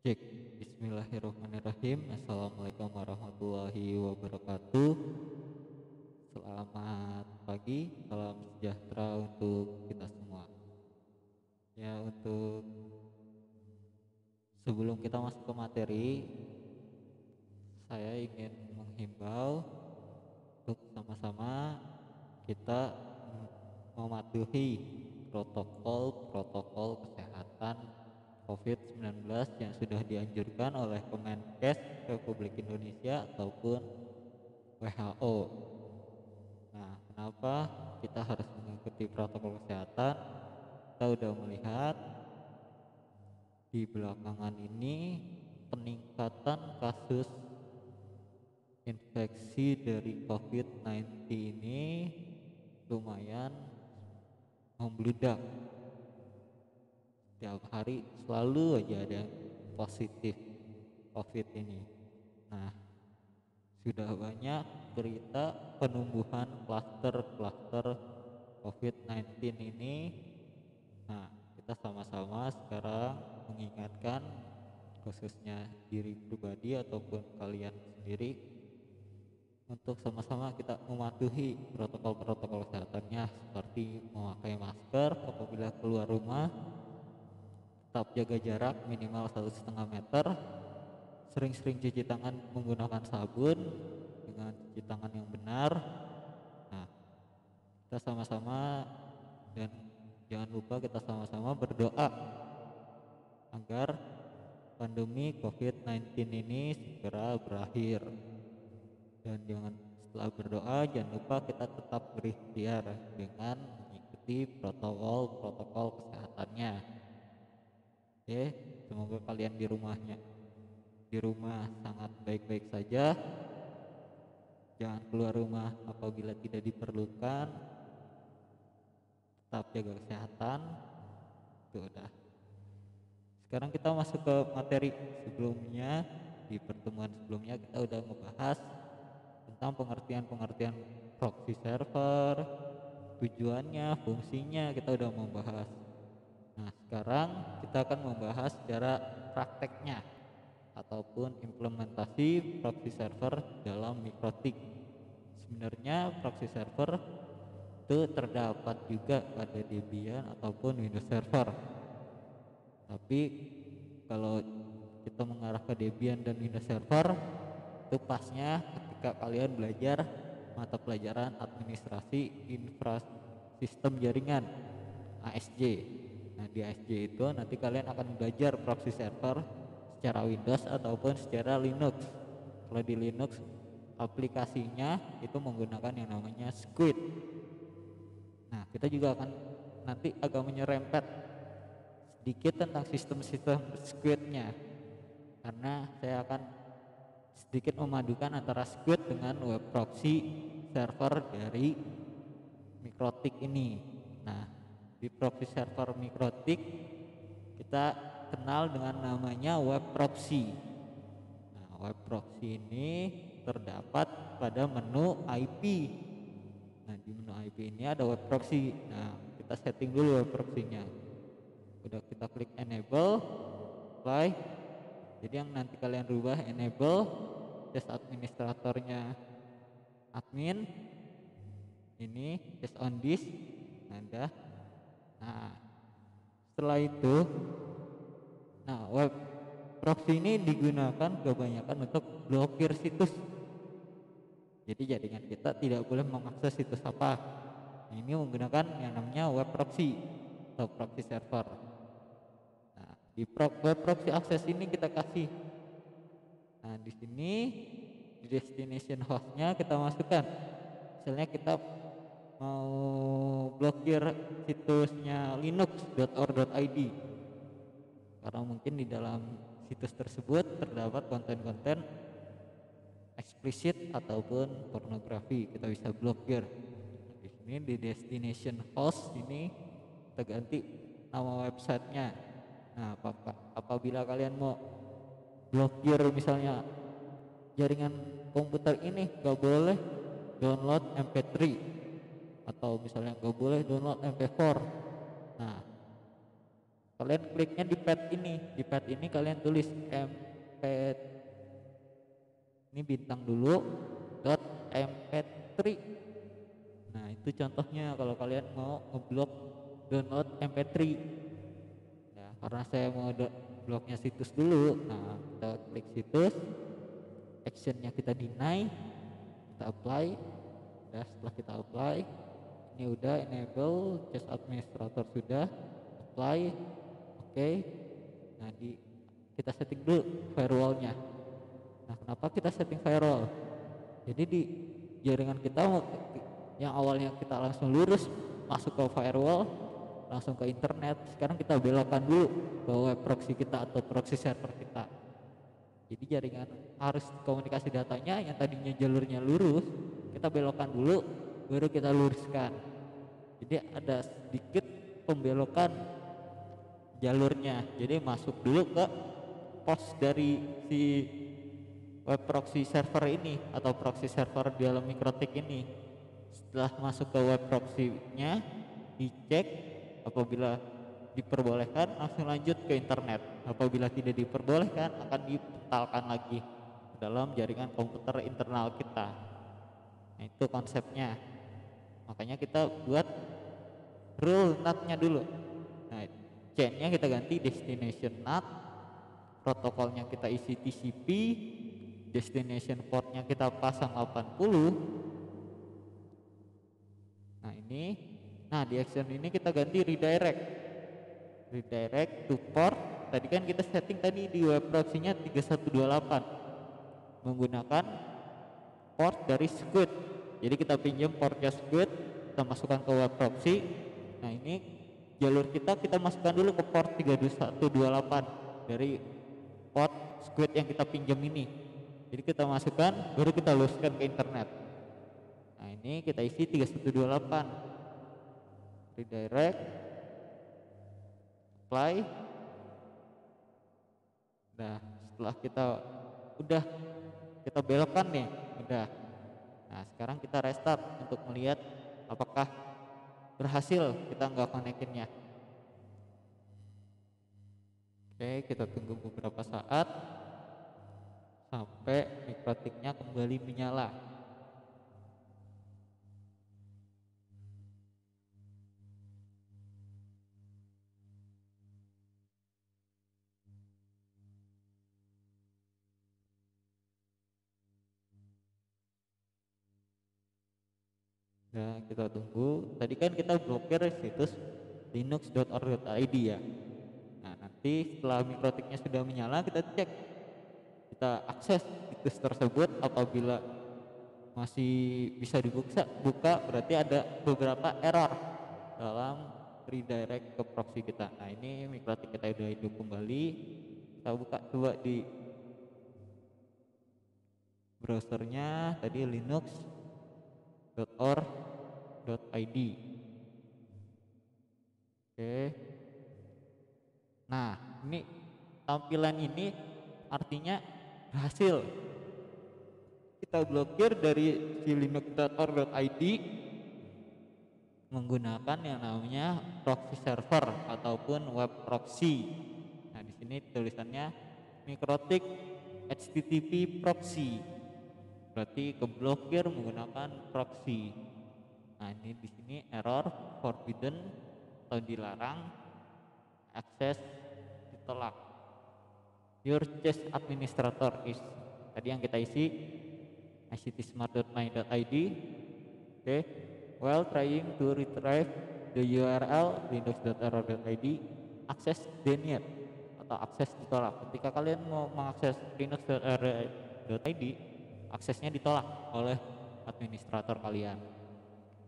Cek. Bismillahirrahmanirrahim. Assalamualaikum warahmatullahi wabarakatuh. Selamat pagi, salam sejahtera untuk kita semua. Ya, untuk sebelum kita masuk ke materi, saya ingin menghimbau untuk sama-sama kita mematuhi protokol kesehatan COVID-19 yang sudah dianjurkan oleh Kemenkes Republik Indonesia ataupun WHO. Nah, kenapa kita harus mengikuti protokol kesehatan? Kita udah melihat di belakangan ini peningkatan kasus infeksi dari COVID-19 ini lumayan membludak. Tiap hari selalu aja ada yang positif COVID ini. Nah, sudah banyak berita penumbuhan klaster-klaster COVID-19 ini. Nah, kita sama-sama sekarang mengingatkan khususnya diri pribadi ataupun kalian sendiri untuk sama-sama kita mematuhi protokol-protokol kesehatannya seperti memakai masker apabila keluar rumah, tetap jaga jarak minimal 1,5 meter, sering-sering cuci tangan menggunakan sabun dengan cuci tangan yang benar. Nah, kita sama-sama dan jangan lupa kita sama-sama berdoa agar pandemi COVID-19 ini segera berakhir. Dan setelah berdoa jangan lupa kita tetap berikhtiar dengan mengikuti protokol kesehatannya. Oke, semoga kalian di rumah sangat baik-baik saja. Jangan keluar rumah apabila tidak diperlukan. Tetap jaga kesehatan. Itu udah. Sekarang kita masuk ke materi sebelumnya. Di pertemuan sebelumnya kita udah ngebahas tentang pengertian proxy server, tujuannya, fungsinya kita udah membahas. Nah, sekarang kita akan membahas secara prakteknya ataupun implementasi proxy server dalam Mikrotik. Sebenarnya proxy server itu terdapat juga pada Debian ataupun Windows Server. Tapi kalau kita mengarah ke Debian dan Windows Server, itu pasnya ketika kalian belajar mata pelajaran administrasi infrasistem jaringan ASJ. Nah, di ASJ itu nanti kalian akan belajar proxy server secara Windows ataupun secara Linux. Kalau di Linux aplikasinya itu menggunakan yang namanya Squid. Nah, kita juga akan nanti agak menyerempet sedikit tentang sistem-sistem Squid-nya, karena saya akan sedikit memadukan antara Squid dengan web proxy server dari Mikrotik ini. Nah, di proxy server Mikrotik kita kenal dengan namanya web proxy. Nah, web proxy ini terdapat pada menu IP. Nah, di menu IP ini ada web proxy. Nah, kita setting dulu web proxy-nya. Udah kita klik enable, apply. Jadi yang nanti kalian rubah enable, test administratornya admin, ini test on disk, ada. Nah, setelah itu, web proxy ini digunakan kebanyakan untuk blokir situs. Jadi jaringan kita tidak boleh mengakses situs apa. Ini menggunakan yang namanya web proxy atau proxy server. Nah, di web proxy akses ini kita kasih. Nah, di sini di destination hostnya kita masukkan. Misalnya kita mau blokir situsnya linux.or.id karena mungkin di dalam situs tersebut terdapat konten-konten eksplisit ataupun pornografi, kita bisa blokir. Di sini di destination host ini kita ganti nama websitenya. Nah, apabila kalian mau blokir misalnya jaringan komputer ini gak boleh download MP3 atau misalnya gak boleh download MP4. Nah, Kalian kliknya di pad ini kalian tulis mp, ini bintang dulu .mp3. Nah itu contohnya kalau kalian mau ngeblok download mp3. Ya karena saya mau bloknya situs dulu, nah kita klik situs, actionnya kita deny, kita apply. Ya setelah kita apply, ini udah enable just administrator, sudah apply, oke. Nah kita setting dulu firewallnya. Nah kenapa kita setting firewall? Jadi di jaringan kita yang awalnya kita langsung lurus masuk ke firewall, langsung ke internet, sekarang kita belokkan dulu ke web proxy kita atau proxy server kita. Jadi jaringan harus komunikasi datanya yang tadinya jalurnya lurus, kita belokkan dulu baru kita luruskan. Jadi ada sedikit pembelokan jalurnya, jadi masuk dulu ke host dari si web proxy server ini atau proxy server di dalam MikroTik ini. Setelah masuk ke web proxy-nya, dicek, apabila diperbolehkan langsung lanjut ke internet, apabila tidak diperbolehkan akan diputarkan lagi ke dalam jaringan komputer internal kita. Nah itu konsepnya, makanya kita buat rule NAT-nya dulu. Nah chain-nya kita ganti destination NAT, protokolnya kita isi TCP, destination port-nya kita pasang 80. Nah di action ini kita ganti redirect to port. Tadi kan kita setting tadi di web proxy-nya 3128 menggunakan port dari Squid. Jadi kita pinjam portnya Squid, kita masukkan ke web proxy. Nah ini jalur kita masukkan dulu ke port 3128 dari port Squid yang kita pinjam ini. Jadi kita masukkan baru kita luruskan ke internet. Nah ini kita isi 3128, redirect, apply. Nah setelah kita belokkan nih, udah. Nah sekarang kita restart untuk melihat apakah berhasil kita nggak konekinnya. Oke, kita tunggu beberapa saat sampai MikroTik-nya kembali menyala. Nah kita tunggu, tadi kan kita blokir situs linux.org.id ya. Nah nanti setelah MikroTik-nya sudah menyala, kita cek, kita akses situs tersebut. Apabila masih bisa buka berarti ada beberapa error dalam redirect ke proxy kita. Nah ini MikroTik kita udah hidup kembali, kita buka coba di browsernya tadi linux.org.id. Oke. Nah ini tampilan ini artinya berhasil. Kita blokir dari si linux.org.id menggunakan yang namanya proxy server ataupun web proxy. Nah di sini tulisannya MikroTik HTTP proxy, berarti keblokir menggunakan proxy. Nah ini di sini error, forbidden atau dilarang, akses ditolak. Your choice administrator is, tadi yang kita isi ictsmart.my.id. Oke, while trying to retrieve the URL linux.org.id, akses denied atau akses ditolak. Ketika kalian mau mengakses linux.org.id, aksesnya ditolak oleh administrator kalian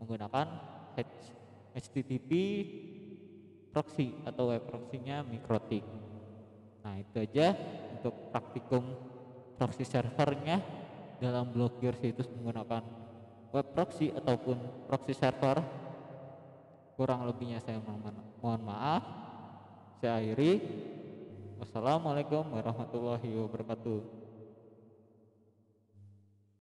menggunakan HTTP proxy atau web proxy-nya MikroTik. Nah itu aja untuk praktikum proxy servernya dalam blokir situs menggunakan web proxy ataupun proxy server. Kurang lebihnya saya mohon maaf. Saya akhiri. Wassalamualaikum warahmatullahi wabarakatuh.